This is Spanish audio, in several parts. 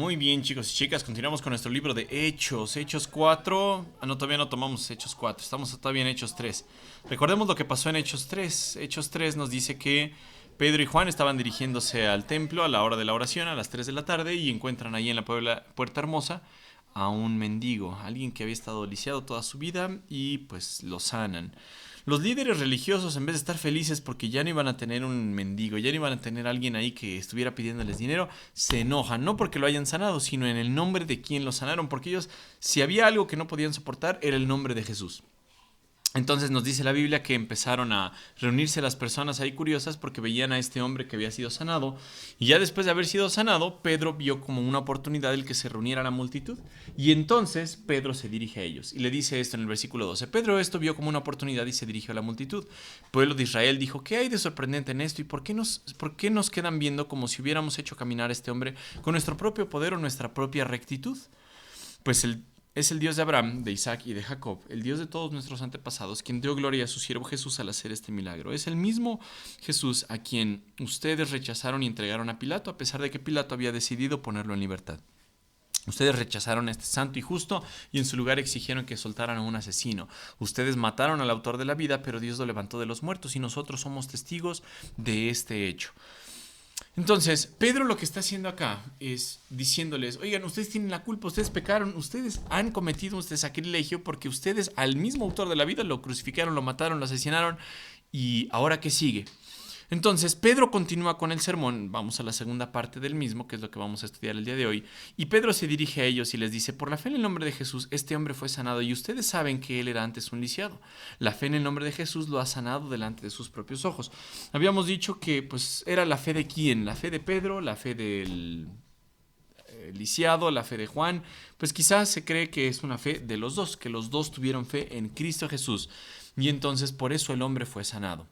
Muy bien, chicos y chicas, continuamos con nuestro libro de Hechos. Hechos 4. No, todavía no tomamos Hechos 4, estamos todavía en Hechos 3. Recordemos lo que pasó en Hechos 3. Hechos 3 nos dice que Pedro y Juan estaban dirigiéndose al templo a la hora de la oración, a las 3 de la tarde, y encuentran ahí en la Puerta Hermosa a un mendigo, alguien que había estado lisiado toda su vida, y pues lo sanan. Los líderes religiosos, en vez de estar felices porque ya no iban a tener un mendigo, ya no iban a tener a alguien ahí que estuviera pidiéndoles dinero, se enojan, no porque lo hayan sanado, sino en el nombre de quien lo sanaron, porque ellos, si había algo que no podían soportar, era el nombre de Jesús. Entonces nos dice la Biblia que empezaron a reunirse las personas ahí curiosas porque veían a este hombre que había sido sanado, y ya después de haber sido sanado, Pedro vio como una oportunidad el que se reuniera la multitud, y entonces Pedro se dirige a ellos y le dice esto en el versículo 12. Pedro esto vio como una oportunidad y se dirigió a la multitud. El pueblo de Israel dijo: ¿qué hay de sorprendente en esto? ¿Y por qué nos quedan viendo como si hubiéramos hecho caminar a este hombre con nuestro propio poder o nuestra propia rectitud? Pues es el Dios de Abraham, de Isaac y de Jacob, el Dios de todos nuestros antepasados, quien dio gloria a su siervo Jesús al hacer este milagro. Es el mismo Jesús a quien ustedes rechazaron y entregaron a Pilato, a pesar de que Pilato había decidido ponerlo en libertad. Ustedes rechazaron a este santo y justo y en su lugar exigieron que soltaran a un asesino. Ustedes mataron al autor de la vida, pero Dios lo levantó de los muertos y nosotros somos testigos de este hecho. Entonces, Pedro lo que está haciendo acá es diciéndoles: oigan, ustedes tienen la culpa, ustedes pecaron, ustedes han cometido este sacrilegio porque ustedes al mismo autor de la vida lo crucificaron, lo mataron, lo asesinaron, y ahora ¿qué sigue? Entonces, Pedro continúa con el sermón, vamos a la segunda parte del mismo, que es lo que vamos a estudiar el día de hoy, y Pedro se dirige a ellos y les dice: por la fe en el nombre de Jesús, este hombre fue sanado, y ustedes saben que él era antes un lisiado. La fe en el nombre de Jesús lo ha sanado delante de sus propios ojos. Habíamos dicho que pues era la fe de quién, la fe de Pedro, la fe del lisiado, la fe de Juan. Pues quizás se cree que es una fe de los dos, que los dos tuvieron fe en Cristo Jesús, y entonces por eso el hombre fue sanado.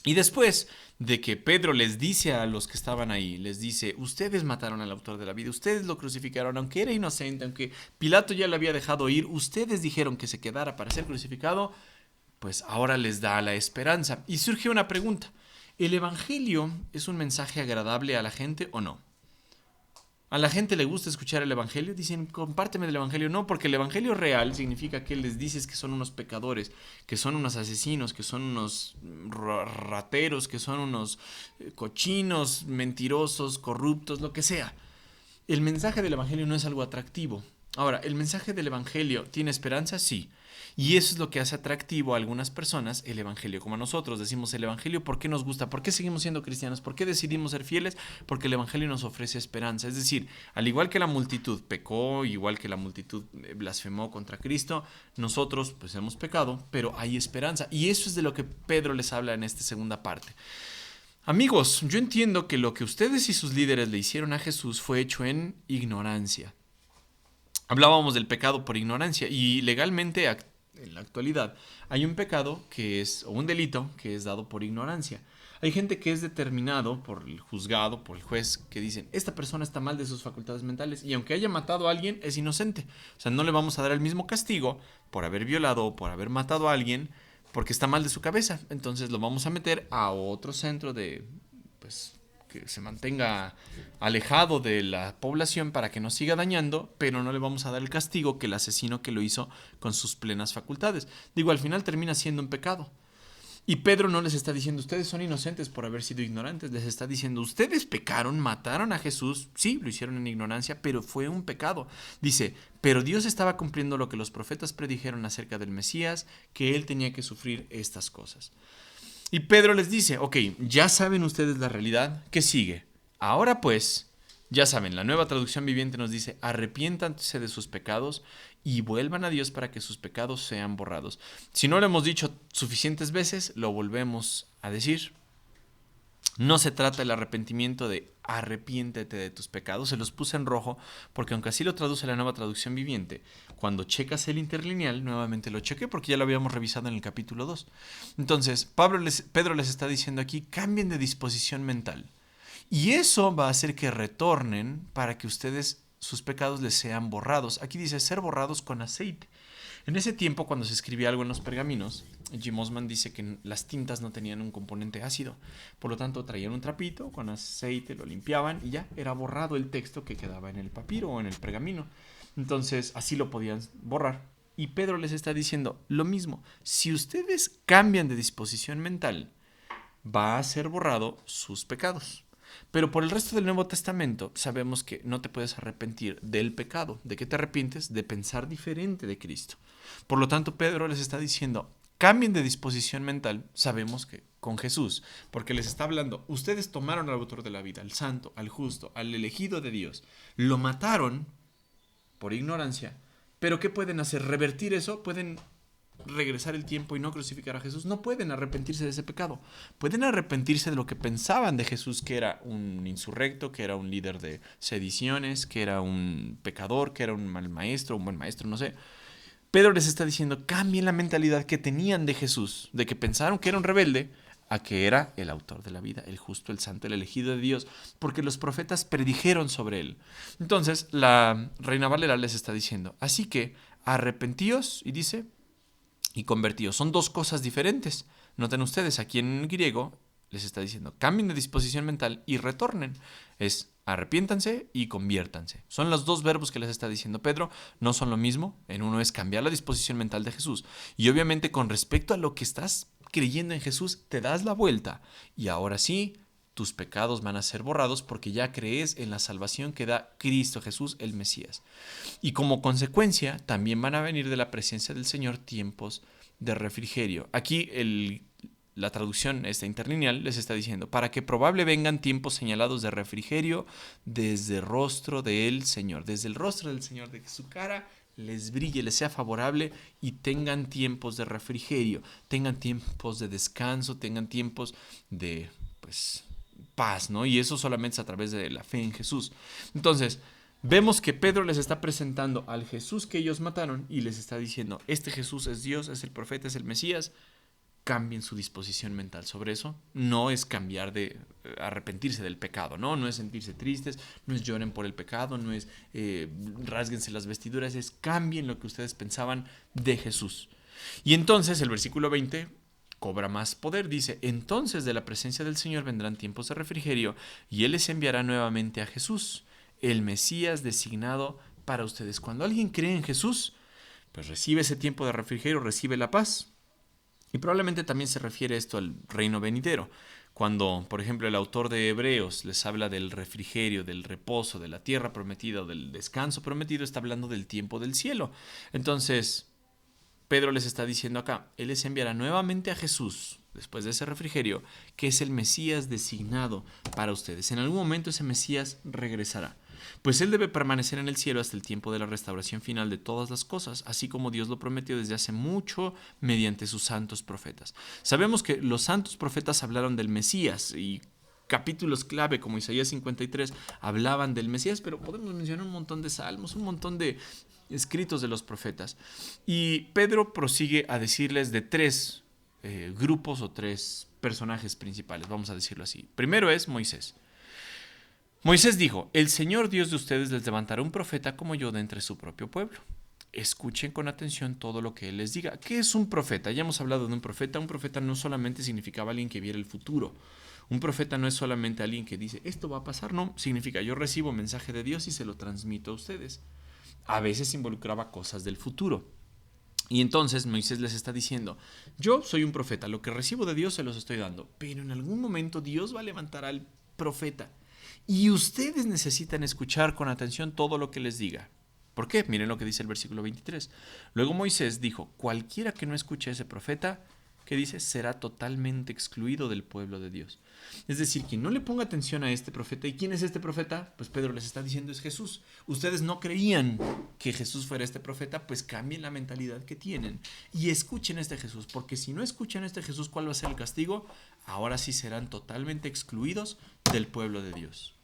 Y después de que Pedro les dice a los que estaban ahí, les dice: ustedes mataron al autor de la vida, ustedes lo crucificaron, aunque era inocente, aunque Pilato ya le había dejado ir, ustedes dijeron que se quedara para ser crucificado, pues ahora les da la esperanza. Y surge una pregunta: ¿el evangelio es un mensaje agradable a la gente o no? ¿A la gente le gusta escuchar el evangelio? Dicen: compárteme del evangelio. No, porque el evangelio real significa que les dices que son unos pecadores, que son unos asesinos, que son unos rateros, que son unos cochinos, mentirosos, corruptos, lo que sea. El mensaje del evangelio no es algo atractivo. Ahora, ¿el mensaje del evangelio tiene esperanza? Sí. Y eso es lo que hace atractivo a algunas personas el evangelio, como a nosotros. Decimos: el evangelio, ¿por qué nos gusta? ¿Por qué seguimos siendo cristianos? ¿Por qué decidimos ser fieles? Porque el evangelio nos ofrece esperanza. Es decir, al igual que la multitud pecó, igual que la multitud blasfemó contra Cristo, nosotros pues hemos pecado, pero hay esperanza. Y eso es de lo que Pedro les habla en esta segunda parte. Amigos, yo entiendo que lo que ustedes y sus líderes le hicieron a Jesús fue hecho en ignorancia. Hablábamos del pecado por ignorancia, y legalmente en la actualidad hay un pecado que es, o un delito que es dado por ignorancia. Hay gente que es determinado por el juzgado, por el juez, que dicen: esta persona está mal de sus facultades mentales, y aunque haya matado a alguien es inocente. O sea, no le vamos a dar el mismo castigo por haber violado o por haber matado a alguien porque está mal de su cabeza. Entonces lo vamos a meter a otro centro de, pues, que se mantenga alejado de la población para que no siga dañando, pero no le vamos a dar el castigo que el asesino que lo hizo con sus plenas facultades. Digo, al final termina siendo un pecado. Y Pedro no les está diciendo: ustedes son inocentes por haber sido ignorantes. Les está diciendo: ustedes pecaron, mataron a Jesús. Sí, lo hicieron en ignorancia, pero fue un pecado. Dice: pero Dios estaba cumpliendo lo que los profetas predijeron acerca del Mesías, que él tenía que sufrir estas cosas. Y Pedro les dice: ok, ya saben ustedes la realidad, ¿qué sigue? Ahora pues, ya saben, la Nueva Traducción Viviente nos dice: arrepiéntanse de sus pecados y vuelvan a Dios para que sus pecados sean borrados. Si no lo hemos dicho suficientes veces, lo volvemos a decir. No se trata del arrepentimiento de arrepiéntete de tus pecados. Se los puse en rojo porque, aunque así lo traduce la Nueva Traducción Viviente, cuando checas el interlineal, nuevamente lo chequé porque ya lo habíamos revisado en el capítulo 2. Entonces, Pedro les está diciendo aquí: cambien de disposición mental. Y eso va a hacer que retornen para que ustedes sus pecados les sean borrados. Aquí dice ser borrados con aceite. En ese tiempo, cuando se escribía algo en los pergaminos, Jim Osman dice que las tintas no tenían un componente ácido. Por lo tanto, traían un trapito con aceite, lo limpiaban y ya era borrado el texto que quedaba en el papiro o en el pergamino. Entonces, así lo podían borrar. Y Pedro les está diciendo lo mismo. Si ustedes cambian de disposición mental, va a ser borrado sus pecados. Pero por el resto del Nuevo Testamento sabemos que no te puedes arrepentir del pecado. ¿De qué te arrepientes? De pensar diferente de Cristo. Por lo tanto, Pedro les está diciendo, cambien de disposición mental. Sabemos que con Jesús, porque les está hablando, ustedes tomaron al autor de la vida, al santo, al justo, al elegido de Dios, lo mataron por ignorancia. Pero ¿qué pueden hacer? ¿Revertir eso? ¿Pueden regresar el tiempo y no crucificar a Jesús? No pueden arrepentirse de ese pecado. Pueden arrepentirse de lo que pensaban de Jesús, que era un insurrecto, que era un líder de sediciones, que era un pecador, que era un mal maestro, un buen maestro, no sé. Pedro les está diciendo, cambien la mentalidad que tenían de Jesús, de que pensaron que era un rebelde, a que era el autor de la vida, el justo, el santo, el elegido de Dios, porque los profetas predijeron sobre él. Entonces, la Reina Valera les está diciendo, así que arrepentíos, y dice, y convertidos. Son dos cosas diferentes. Noten ustedes, aquí en griego les está diciendo, cambien de disposición mental y retornen. Es arrepiéntanse y conviértanse. Son los dos verbos que les está diciendo Pedro, no son lo mismo. En uno es cambiar la disposición mental de Jesús. Y obviamente con respecto a lo que estás creyendo en Jesús, te das la vuelta. Y ahora sí, tus pecados van a ser borrados porque ya crees en la salvación que da Cristo Jesús, el Mesías. Y como consecuencia, también van a venir de la presencia del Señor tiempos de refrigerio. Aquí la traducción interlineal les está diciendo, para que probable vengan tiempos señalados de refrigerio desde el rostro del Señor, desde el rostro del Señor, de que su cara les brille, les sea favorable y tengan tiempos de refrigerio, tengan tiempos de descanso, tengan tiempos de, paz, ¿no? Y eso solamente es a través de la fe en Jesús. Entonces, vemos que Pedro les está presentando al Jesús que ellos mataron y les está diciendo, este Jesús es Dios, es el profeta, es el Mesías. Cambien su disposición mental sobre eso. No es cambiar de arrepentirse del pecado, ¿no? No es sentirse tristes, no es lloren por el pecado, no es rásguense las vestiduras, es cambien lo que ustedes pensaban de Jesús. Y entonces el versículo 20 cobra más poder, dice, entonces de la presencia del Señor vendrán tiempos de refrigerio y Él les enviará nuevamente a Jesús, el Mesías designado para ustedes. Cuando alguien cree en Jesús, pues recibe ese tiempo de refrigerio, recibe la paz. Y probablemente también se refiere esto al reino venidero. Cuando, por ejemplo, el autor de Hebreos les habla del refrigerio, del reposo, de la tierra prometida o del descanso prometido, está hablando del tiempo del cielo. Entonces, Pedro les está diciendo acá, Él les enviará nuevamente a Jesús, después de ese refrigerio, que es el Mesías designado para ustedes. En algún momento ese Mesías regresará. Pues Él debe permanecer en el cielo hasta el tiempo de la restauración final de todas las cosas, así como Dios lo prometió desde hace mucho mediante sus santos profetas. Sabemos que los santos profetas hablaron del Mesías y capítulos clave como Isaías 53 hablaban del Mesías, pero podemos mencionar un montón de salmos, un montón de escritos de los profetas. Y Pedro prosigue a decirles de tres grupos o tres personajes principales, vamos a decirlo así. Primero es Moisés. Moisés dijo, el Señor Dios de ustedes les levantará un profeta como yo de entre su propio pueblo. Escuchen con atención todo lo que Él les diga. ¿Qué es un profeta? Ya hemos hablado de un profeta. Un profeta no solamente significaba alguien que viera el futuro. Un profeta no es solamente alguien que dice, esto va a pasar. No, significa yo recibo mensaje de Dios y se lo transmito a ustedes. A veces involucraba cosas del futuro. Y entonces Moisés les está diciendo, yo soy un profeta, lo que recibo de Dios se los estoy dando, pero en algún momento Dios va a levantar al profeta. Y ustedes necesitan escuchar con atención todo lo que les diga. ¿Por qué? Miren lo que dice el versículo 23. Luego Moisés dijo, cualquiera que no escuche a ese profeta, ¿qué dice? Será totalmente excluido del pueblo de Dios. Es decir, quien no le ponga atención a este profeta, ¿y quién es este profeta? Pues Pedro les está diciendo es Jesús. Ustedes no creían que Jesús fuera este profeta, pues cambien la mentalidad que tienen y escuchen a este Jesús, porque si no escuchan a este Jesús, ¿cuál va a ser el castigo? Ahora sí serán totalmente excluidos del pueblo de Dios.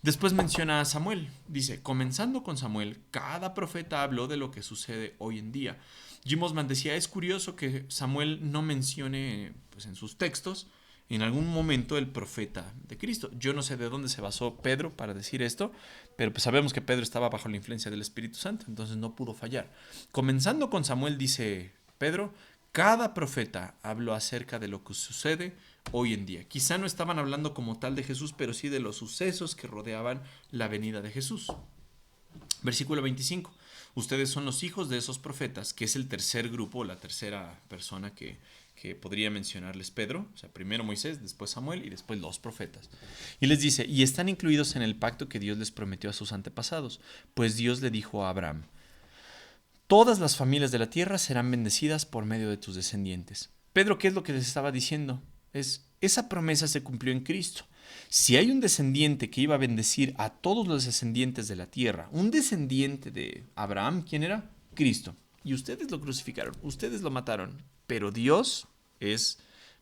Después menciona a Samuel. Dice, comenzando con Samuel, cada profeta habló de lo que sucede hoy en día. Jim Osman decía, es curioso que Samuel no mencione en sus textos en algún momento el profeta de Cristo. Yo no sé de dónde se basó Pedro para decir esto, pero pues sabemos que Pedro estaba bajo la influencia del Espíritu Santo, entonces no pudo fallar. Comenzando con Samuel, dice Pedro, cada profeta habló acerca de lo que sucede hoy en día. Quizá no estaban hablando como tal de Jesús, pero sí de los sucesos que rodeaban la venida de Jesús. Versículo 25. Ustedes son los hijos de esos profetas, que es el tercer grupo, la tercera persona que podría mencionarles Pedro. O sea, primero Moisés, después Samuel y después los profetas. Y les dice, y están incluidos en el pacto que Dios les prometió a sus antepasados, pues Dios le dijo a Abraham, todas las familias de la tierra serán bendecidas por medio de tus descendientes. Pedro, ¿qué es lo que les estaba diciendo? Esa promesa se cumplió en Cristo. Si hay un descendiente que iba a bendecir a todos los descendientes de la tierra, un descendiente de Abraham, ¿quién era? Cristo. Y ustedes lo crucificaron, ustedes lo mataron, pero Dios pues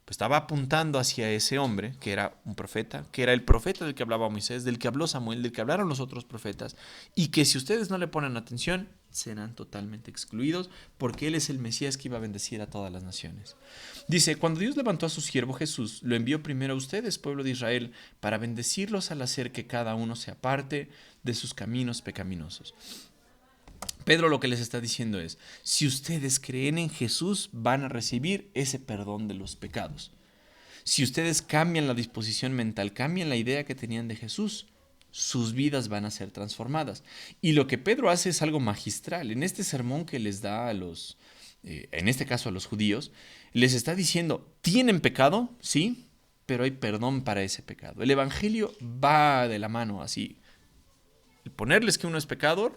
estaba apuntando hacia ese hombre, que era un profeta, que era el profeta del que hablaba Moisés, del que habló Samuel, del que hablaron los otros profetas, y que si ustedes no le ponen atención, serán totalmente excluidos, porque Él es el Mesías que iba a bendecir a todas las naciones. Dice, cuando Dios levantó a su siervo Jesús, lo envió primero a ustedes, pueblo de Israel, para bendecirlos al hacer que cada uno se aparte de sus caminos pecaminosos. Pedro lo que les está diciendo es, si ustedes creen en Jesús, van a recibir ese perdón de los pecados. Si ustedes cambian la disposición mental, cambian la idea que tenían de Jesús, sus vidas van a ser transformadas. Y lo que Pedro hace es algo magistral. En este sermón que les da a en este caso a los judíos, les está diciendo, ¿tienen pecado? Sí, pero hay perdón para ese pecado. El evangelio va de la mano así. El ponerles que uno es pecador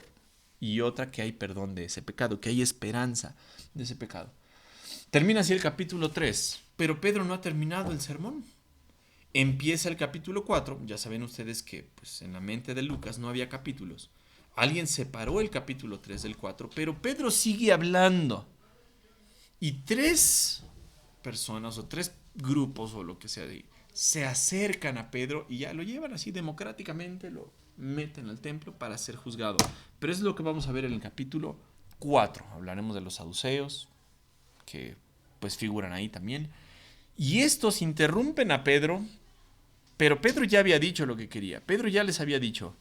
y otra que hay perdón de ese pecado, que hay esperanza de ese pecado. Termina así el capítulo 3, pero Pedro no ha terminado el sermón. Empieza el capítulo 4, ya saben ustedes que pues, en la mente de Lucas no había capítulos. Alguien separó el capítulo 3 del 4, pero Pedro sigue hablando. Y tres personas o tres grupos o lo que sea se acercan a Pedro y ya lo llevan así democráticamente, lo meten al templo para ser juzgado. Pero es lo que vamos a ver en el capítulo 4. Hablaremos de los saduceos, que pues figuran ahí también. Y estos interrumpen a Pedro, pero Pedro ya había dicho lo que quería. Pedro ya les había dicho,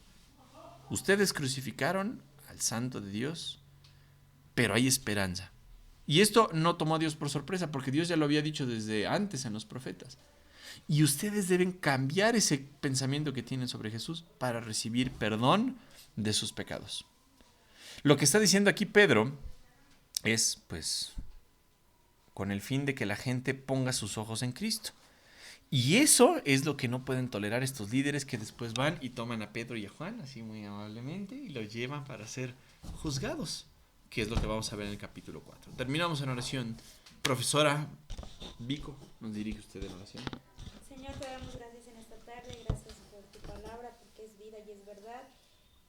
ustedes crucificaron al Santo de Dios, pero hay esperanza. Y esto no tomó a Dios por sorpresa, porque Dios ya lo había dicho desde antes en los profetas. Y ustedes deben cambiar ese pensamiento que tienen sobre Jesús para recibir perdón de sus pecados. Lo que está diciendo aquí Pedro es, pues, con el fin de que la gente ponga sus ojos en Cristo. Y eso es lo que no pueden tolerar estos líderes que después van y toman a Pedro y a Juan, así muy amablemente, y los llevan para ser juzgados, que es lo que vamos a ver en el capítulo 4. Terminamos en oración. Profesora Vico, nos dirige usted en oración. Señor, te damos gracias en esta tarde, gracias por tu palabra, porque es vida y es verdad.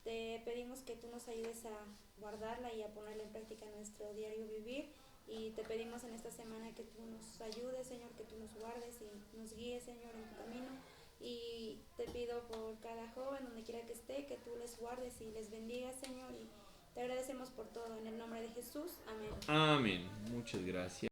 Te pedimos que tú nos ayudes a guardarla y a ponerla en práctica en nuestro diario vivir. Y te pedimos en esta semana que tú nos ayudes, Señor, que tú nos guardes y nos guíes, Señor, en tu camino. Y te pido por cada joven, donde quiera que esté, que tú les guardes y les bendigas, Señor. Y te agradecemos por todo. En el nombre de Jesús. Amén. Amén. Muchas gracias.